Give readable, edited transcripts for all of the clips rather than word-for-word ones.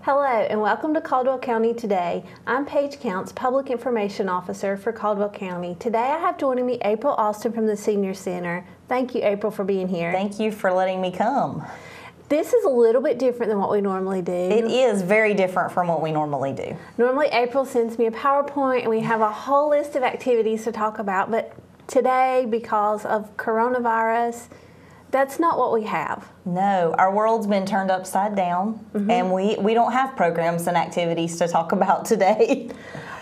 Hello and welcome to Caldwell County Today. I'm Paige Counts, Public Information Officer for Caldwell County. Today I have joining me April Austin from the Senior Center. Thank you, April, for being here. Thank you for letting me come. This is a little bit different than what we normally do. It is very different from what we normally do. Normally April sends me a PowerPoint and we have a whole list of activities to talk about, but today, because of coronavirus, that's not what we have. No, our world's been turned upside down, and we don't have programs and activities to talk about today.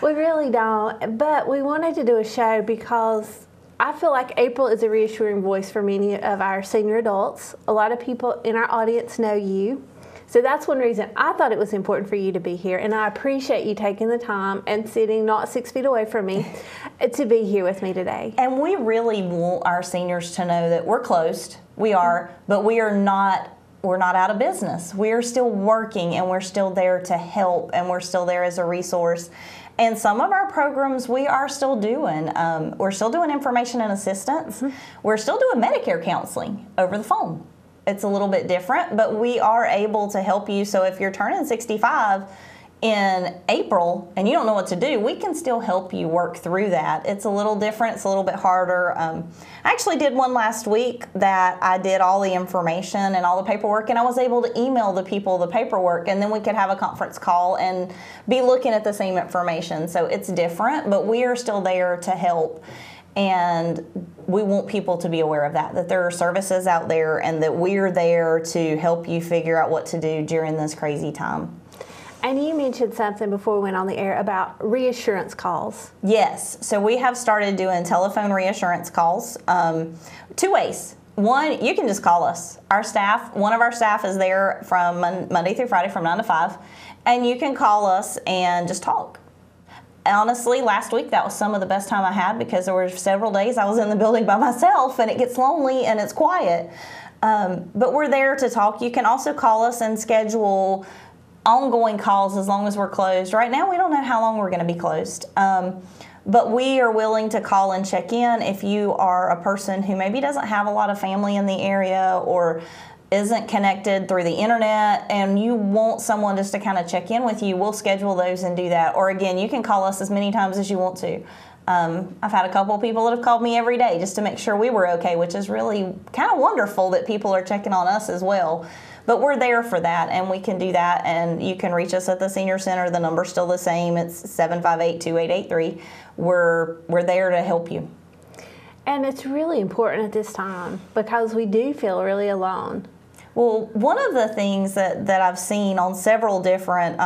We really don't, but we wanted to do a show because I feel like April is a reassuring voice for many of our senior adults. A lot of people in our audience know you. So that's one reason I thought it was important for you to be here, and I appreciate you taking the time and sitting not 6 feet away from me to be here with me today. And we really want our seniors to know that we're closed. We are, but we're not out of business. We are still working, and we're still there to help, and we're still there as a resource. And some of our programs we are still doing. We're still doing information and assistance. We're still doing Medicare counseling over the phone. It's a little bit different, but we are able to help you. So if you're turning 65 in April and you don't know what to do, we can still help you work through that. It's a little different. It's a little bit harder. I actually did one last week that I did all the information and all the paperwork, and I was able to email the people the paperwork, and then we could have a conference call and be looking at the same information. So it's different, but we are still there to help. And we want people to be aware of that there are services out there and that we're there to help you figure out what to do during this crazy time. And you mentioned something before we went on the air about reassurance calls. Yes. So we have started doing telephone reassurance calls 2 ways. One, you can just call us. One of our staff is there from Monday through Friday from 9 to 5, and you can call us and just talk. Honestly, last week that was some of the best time I had because there were several days I was in the building by myself and it gets lonely and it's quiet. But we're there to talk. You can also call us and schedule ongoing calls as long as we're closed. Right now we don't know how long we're going to be closed. But we are willing to call and check in if you are a person who maybe doesn't have a lot of family in the area or isn't connected through the internet and you want someone just to kind of check in with you. We'll schedule those and do that. Or again, you can call us as many times as you want to. I've had a couple of people that have called me every day just to make sure we were okay, which is really kind of wonderful that people are checking on us as well. But we're there for that, and we can do that, and you can reach us at the Senior Center. The number's still the same. It's 758-2883. We're there to help you. And it's really important at this time because we do feel really alone. Well, one of the things that I've seen on several different,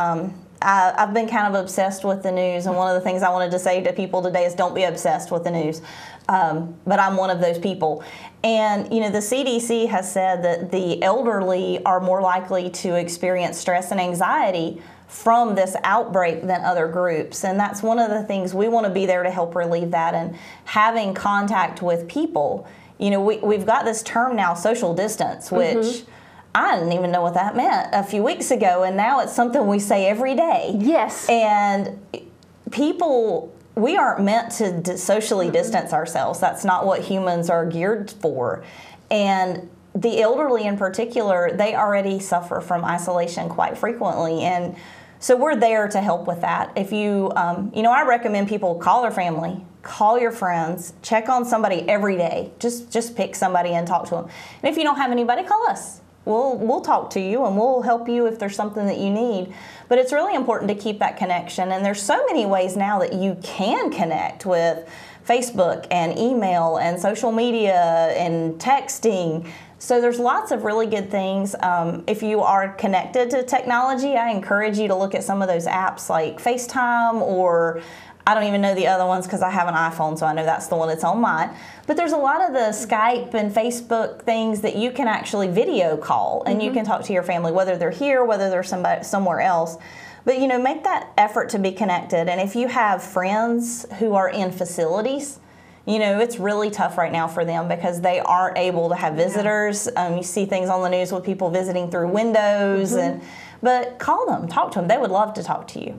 I've been kind of obsessed with the news, and one of the things I wanted to say to people today is don't be obsessed with the news. But I'm one of those people. And, you know, the CDC has said that the elderly are more likely to experience stress and anxiety from this outbreak than other groups. And that's one of the things we want to be there to help relieve that, and having contact with people. You know, we've got this term now, social distance, which I didn't even know what that meant a few weeks ago, and now it's something we say every day. Yes. And people, we aren't meant to socially distance ourselves. That's not what humans are geared for. And the elderly in particular, they already suffer from isolation quite frequently. And so we're there to help with that. If you, I recommend people call their family, call your friends, check on somebody every day. Just pick somebody and talk to them. And if you don't have anybody, call us. We'll talk to you and we'll help you if there's something that you need. But it's really important to keep that connection. And there's so many ways now that you can connect with Facebook and email and social media and texting. So there's lots of really good things. If you are connected to technology, I encourage you to look at some of those apps like FaceTime, or I don't even know the other ones because I have an iPhone, so I know that's the one that's on mine. But there's a lot of the Skype and Facebook things that you can actually video call, and you can talk to your family, whether they're here, whether they're somewhere else. But, you know, make that effort to be connected. And if you have friends who are in facilities, you know, it's really tough right now for them because they aren't able to have visitors. You see things on the news with people visiting through windows, but call them, talk to them. They would love to talk to you.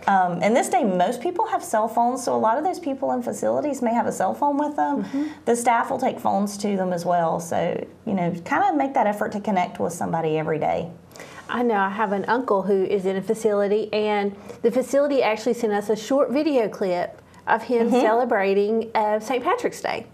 And this day, most people have cell phones, so a lot of those people in facilities may have a cell phone with them. The staff will take phones to them as well. So, you know, kind of make that effort to connect with somebody every day. I know I have an uncle who is in a facility, and the facility actually sent us a short video clip of him celebrating St. Patrick's Day.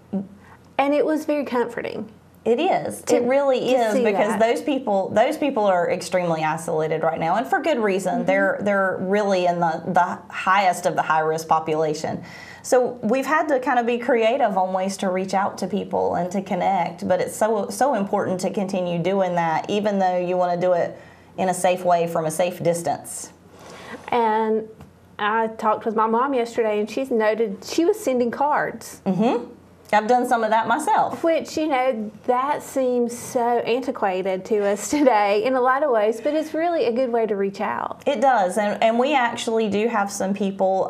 And it was very comforting. It is. It really is, because that. those people are extremely isolated right now, and for good reason. They're really in the highest of the high risk population. So we've had to kind of be creative on ways to reach out to people and to connect. But it's so important to continue doing that, even though you want to do it in a safe way from a safe distance. And I talked with my mom yesterday, and she's noted she was sending cards. I've done some of that myself. Which, that seems so antiquated to us today in a lot of ways, but it's really a good way to reach out. It does, and we actually do have some people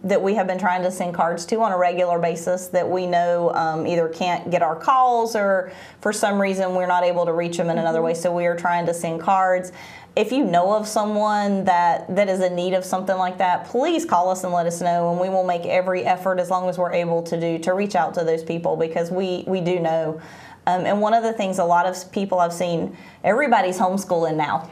that we have been trying to send cards to on a regular basis that we know either can't get our calls, or for some reason we're not able to reach them in another way, so we are trying to send cards. If you know of someone that is in need of something like that, please call us and let us know, and we will make every effort, as long as we're able to reach out to those people, because we do know. And one of the things, a lot of people I've seen, everybody's homeschooling now.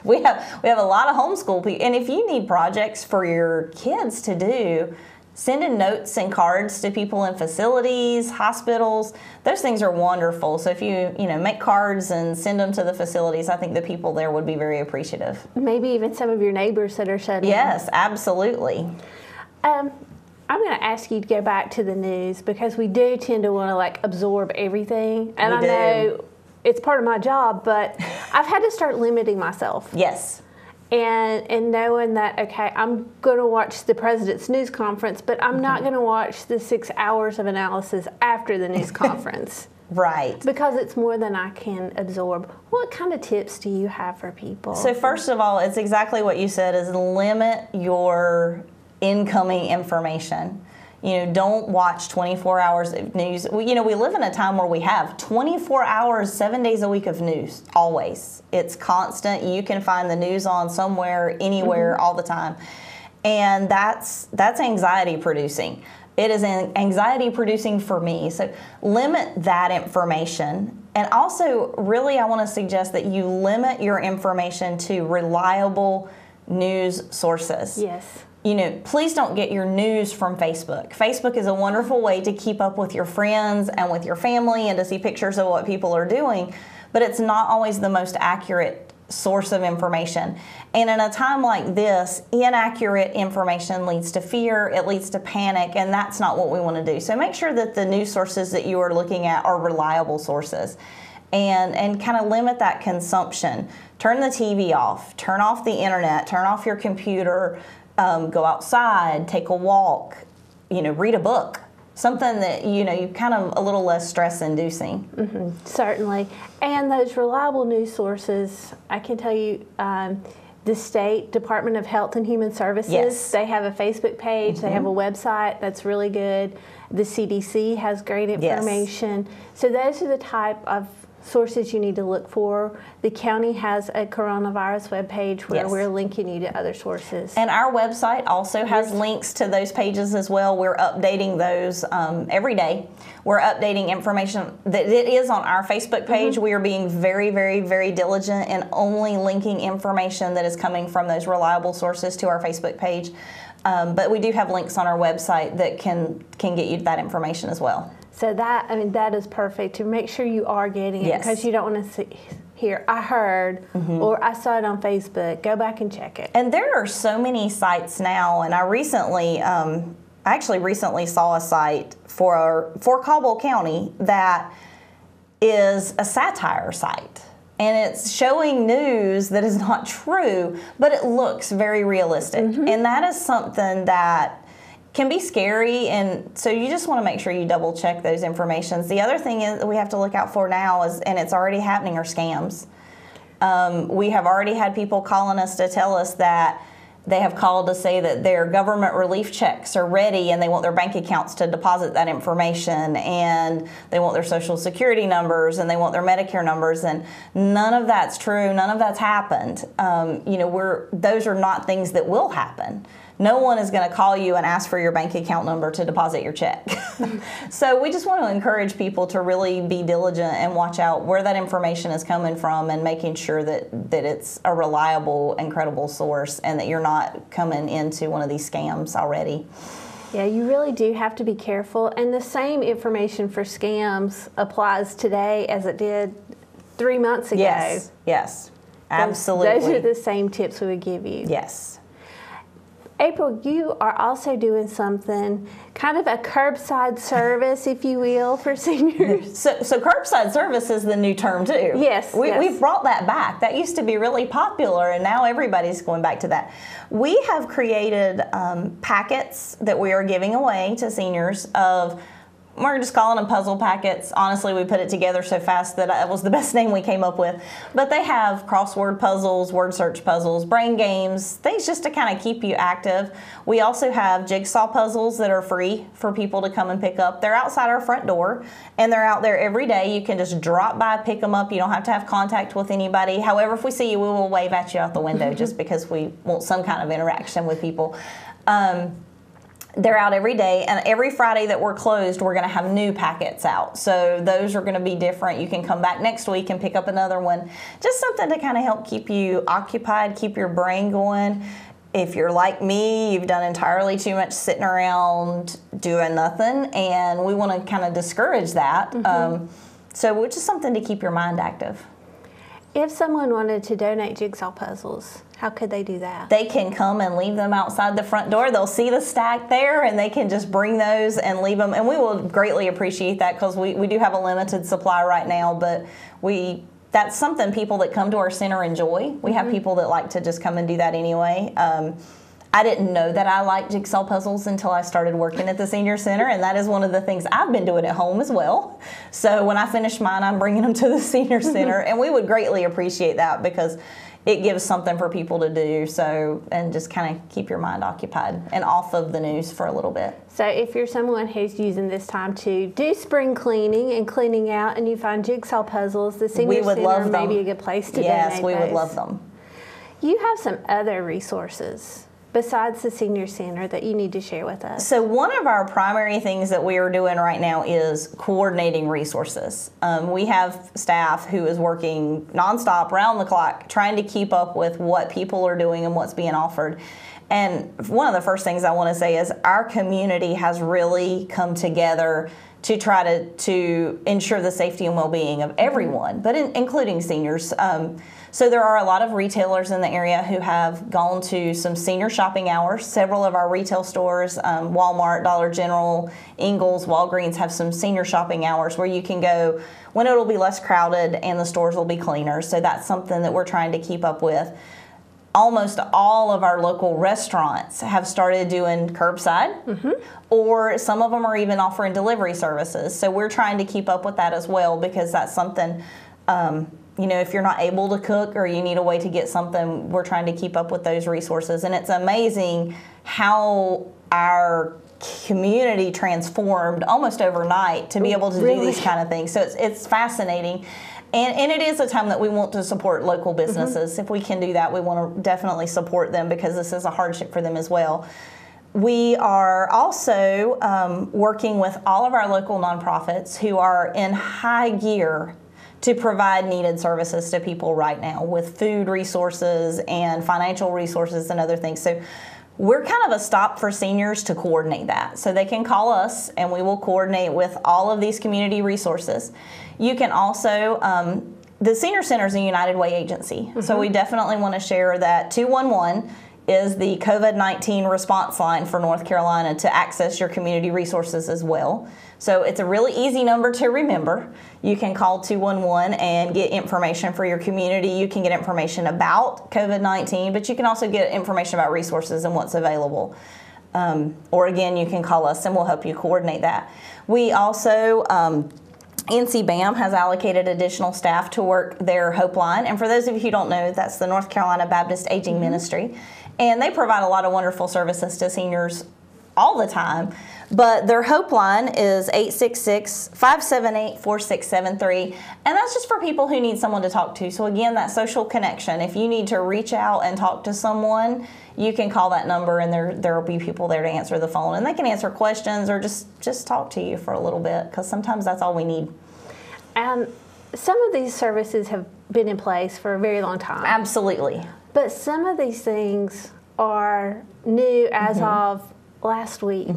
we have a lot of homeschool people, and if you need projects for your kids to do, sending notes and cards to people in facilities, hospitals, those things are wonderful. So if you make cards and send them to the facilities, I think the people there would be very appreciative. Maybe even some of your neighbors that are shut in. Yes, absolutely. I'm going to ask you to go back to the news, because we do tend to want to absorb everything. And I know it's part of my job, but I've had to start limiting myself. Yes. And knowing that, okay, I'm going to watch the president's news conference, but I'm not going to watch the 6 hours of analysis after the news conference. Right. Because it's more than I can absorb. What kind of tips do you have for people? So first of all, it's exactly what you said, is limit your incoming information. Don't watch 24 hours of news. We live in a time where we have 24 hours, 7 days a week of news, always. It's constant. You can find the news on somewhere, anywhere, all the time. And that's anxiety producing. It is anxiety producing for me. So limit that information. And also, really, I want to suggest that you limit your information to reliable news sources. Yes. Please don't get your news from Facebook. Facebook is a wonderful way to keep up with your friends and with your family and to see pictures of what people are doing, but it's not always the most accurate source of information. And in a time like this, inaccurate information leads to fear, it leads to panic, and that's not what we want to do. So make sure that the news sources that you are looking at are reliable sources. And kind of limit that consumption. Turn the TV off, turn off the internet, turn off your computer, go outside, take a walk, read a book, something that, you kind of a little less stress inducing. Certainly. And those reliable news sources, I can tell you, the State Department of Health and Human Services, they have a Facebook page, they have a website that's really good. The CDC has great information. So those are the type of sources you need to look for. The county has a coronavirus webpage where we're linking you to other sources. And our website also has links to those pages as well. We're updating those every day. We're updating information that it is on our Facebook page. We are being very, very, very diligent in only linking information that is coming from those reliable sources to our Facebook page. But we do have links on our website that can get you that information as well. So that is perfect, to make sure you are getting it, because you don't want to hear, I heard, or I saw it on Facebook. Go back and check it. And there are so many sites now, and I actually recently saw a site for Caldwell County that is a satire site. And it's showing news that is not true, but it looks very realistic. And that is something that can be scary, and so you just want to make sure you double check those informations. The other thing is that we have to look out for now is, and it's already happening, are scams. We have already had people calling us to tell us that they have called to say that their government relief checks are ready and they want their bank accounts to deposit that information, and they want their social security numbers and they want their Medicare numbers, and none of that's true. None of that's happened. Those are not things that will happen. no one is going to call you and ask for your bank account number to deposit your check. So we just want to encourage people to really be diligent and watch out where that information is coming from, and making sure that it's a reliable and credible source, and that you're not coming into one of these scams already. Yeah, you really do have to be careful. And the same information for scams applies today as it did 3 months ago. Yes, absolutely. Those are the same tips we would give you. Yes. April, you are also doing something, kind of a curbside service, if you will, for seniors. So curbside service is the new term too. Yes. We've brought that back. That used to be really popular, and now everybody's going back to that. We have created packets that we are giving away to seniors of, we're just calling them puzzle packets. Honestly, we put it together so fast that it was the best name we came up with. But they have crossword puzzles, word search puzzles, brain games, things just to kind of keep you active. We also have jigsaw puzzles that are free for people to come and pick up. They're outside our front door, and they're out there every day. You can just drop by, pick them up. You don't have to have contact with anybody. However, if we see you, we will wave at you out the window just because we want some kind of interaction with people. They're out every day, and every Friday that we're closed, we're going to have new packets out. So those are going to be different. You can come back next week and pick up another one. Just something to kind of help keep you occupied, keep your brain going. If you're like me, you've done entirely too much sitting around doing nothing, and we want to kind of discourage that. So it's just something to keep your mind active. If someone wanted to donate jigsaw puzzles, how could they do that? They can come and leave them outside the front door. They'll see the stack there, and they can just bring those and leave them. And we will greatly appreciate that, because we do have a limited supply right now, but that's something people that come to our center enjoy. We have people that like to just come and do that anyway. I didn't know that I liked jigsaw puzzles until I started working at the senior center, and that is one of the things I've been doing at home as well. So when I finish mine, I'm bringing them to the senior center, and we would greatly appreciate that, because it gives something for people to do, and just kind of keep your mind occupied and off of the news for a little bit. So if you're someone who's using this time to do spring cleaning and cleaning out, and you find jigsaw puzzles, the senior center may be a good place to donate Yes, we would those. love them. You have some other resources besides the senior center that you need to share with us. So one of our primary things that we are doing right now is coordinating resources. We have staff who is working nonstop, round the clock, trying to keep up with what people are doing and what's being offered. And one of the first things I want to say is our community has really come together to try to ensure the safety and well-being of everyone, but including seniors. So there are a lot of retailers in the area who have gone to some senior shopping hours. Several of our retail stores, Walmart, Dollar General, Ingles, Walgreens, have some senior shopping hours where you can go when it'll be less crowded and the stores will be cleaner. So that's something that we're trying to keep up with. Almost all of our local restaurants have started doing curbside, or some of them are even offering delivery services. So we're trying to keep up with that as well, because that's something, if you're not able to cook or you need a way to get something, we're trying to keep up with those resources. And it's amazing how our community transformed almost overnight to be able to do these kind of things. So it's fascinating. And it is a time that we want to support local businesses. If we can do that, we want to definitely support them, because this is a hardship for them as well. We are also working with all of our local nonprofits who are in high gear to provide needed services to people right now, with food resources and financial resources and other things. So we're kind of a stop for seniors to coordinate that. So they can call us, and we will coordinate with all of these community resources. You can also, the Senior Center is a United Way agency. So we definitely want to share that 211 is the COVID-19 response line for North Carolina to access your community resources as well. So it's a really easy number to remember. You can call 211 and get information for your community. You can get information about COVID-19, but you can also get information about resources and what's available. Or again, you can call us and we'll help you coordinate that. We also, NCBAM has allocated additional staff to work their Hope Line. And for those of you who don't know, that's the North Carolina Baptist Aging Ministry. And they provide a lot of wonderful services to seniors all the time. But their Hope line is 866-578-4673. And that's just for people who need someone to talk to. So again, that social connection. If you need to reach out and talk to someone, you can call that number, and there will be people there to answer the phone. And they can answer questions or just talk to you for a little bit, because sometimes that's all we need. And some of these services have been in place for a very long time. Absolutely. But some of these things are new as of last week.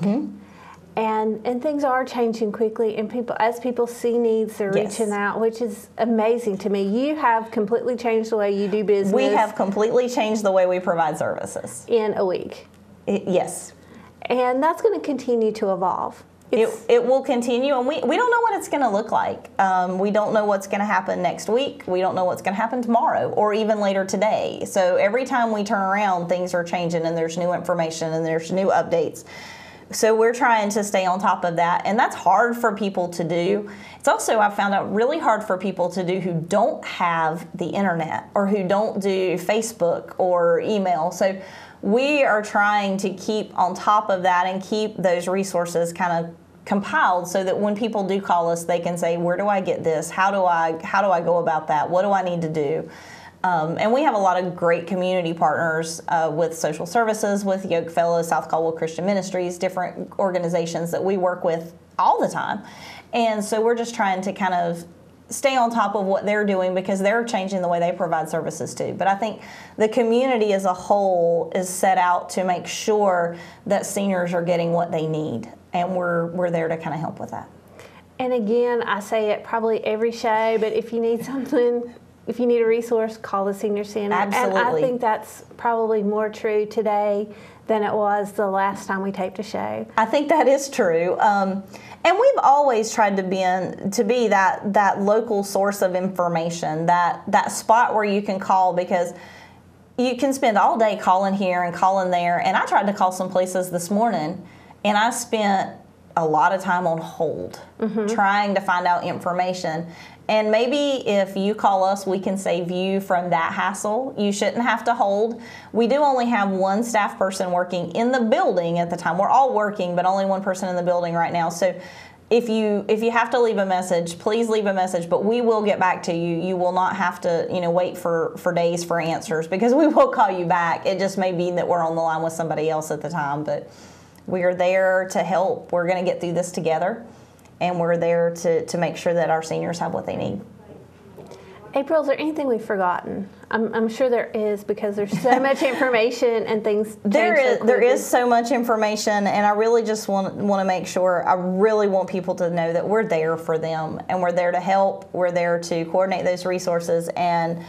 And things are changing quickly, and as people see needs, they're reaching out, which is amazing to me. You have completely changed the way you do business. We have completely changed the way we provide services. In a week. Yes. And that's going to continue to evolve. It will continue, and we don't know what it's going to look like. We don't know what's going to happen next week. We don't know what's going to happen tomorrow or even later today. So every time we turn around, things are changing, and there's new information and there's new updates. So we're trying to stay on top of that, and that's hard for people to do. It's also, I've found out, really hard for people to do who don't have the internet or who don't do Facebook or email. So we are trying to keep on top of that and keep those resources kind of compiled so that when people do call us, they can say, where do I get this? How do I go about that? What do I need to do? And we have a lot of great community partners with social services, with Yoke Fellows, South Caldwell Christian Ministries, different organizations that we work with all the time. And so we're just trying to kind of stay on top of what they're doing, because they're changing the way they provide services too. But I think the community as a whole is set out to make sure that seniors are getting what they need, and we're there to kind of help with that. And again, I say it probably every show, but if you need something, if you need a resource, call the Senior Center. Absolutely. And I think that's probably more true today than it was the last time we taped a show. I think that is true. And we've always tried to be that local source of information, that spot where you can call, because you can spend all day calling here and calling there. And I tried to call some places this morning, and I spent a lot of time on hold trying to find out information. And maybe if you call us, we can save you from that hassle. You shouldn't have to hold. We do only have one staff person working in the building at the time. We're all working, but only one person in the building right now. So if you have to leave a message, please leave a message, but we will get back to you. You will not have to, wait for days for answers, because we will call you back. It just may be that we're on the line with somebody else at the time, but we are there to help. We're going to get through this together. And we're there to make sure that our seniors have what they need. April, is there anything we've forgotten? I'm sure there is, because there's so much information and things. There is so much information, and I really just want to make sure. I really want people to know that we're there for them, and we're there to help. We're there to coordinate those resources and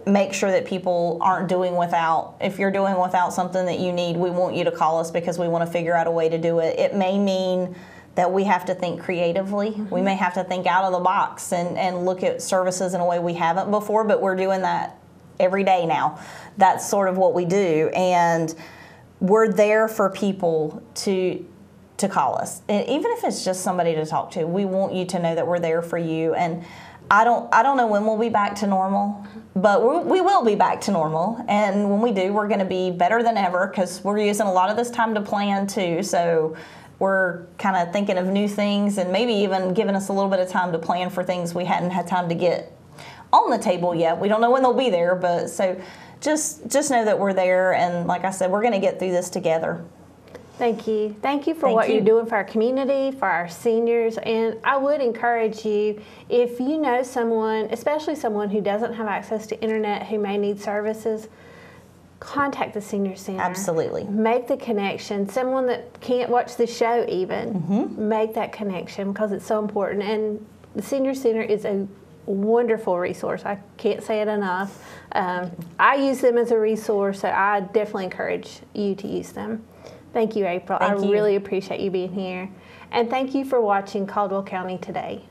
make sure that people aren't doing without. If you're doing without something that you need, we want you to call us, because we want to figure out a way to do it. It may mean that we have to think creatively. We may have to think out of the box and look at services in a way we haven't before, but we're doing that every day now. That's sort of what we do, and we're there for people to call us. And even if it's just somebody to talk to, we want you to know that we're there for you. And I don't know when we'll be back to normal, but we will be back to normal. And when we do, we're going to be better than ever, because we're using a lot of this time to plan too. So we're kind of thinking of new things, and maybe even giving us a little bit of time to plan for things we hadn't had time to get on the table yet. We don't know when they'll be there, but so just know that we're there, and like I said, we're going to get through this together. Thank you. Thank you for what you're doing for our community, for our seniors, and I would encourage you, if you know someone, especially someone who doesn't have access to internet, who may need services, contact the Senior Center. Absolutely. Make the connection. Someone that can't watch the show even, make that connection, because it's so important. And the Senior Center is a wonderful resource. I can't say it enough. I use them as a resource, so I definitely encourage you to use them. Thank you, April. I really appreciate you being here. And thank you for watching Caldwell County Today.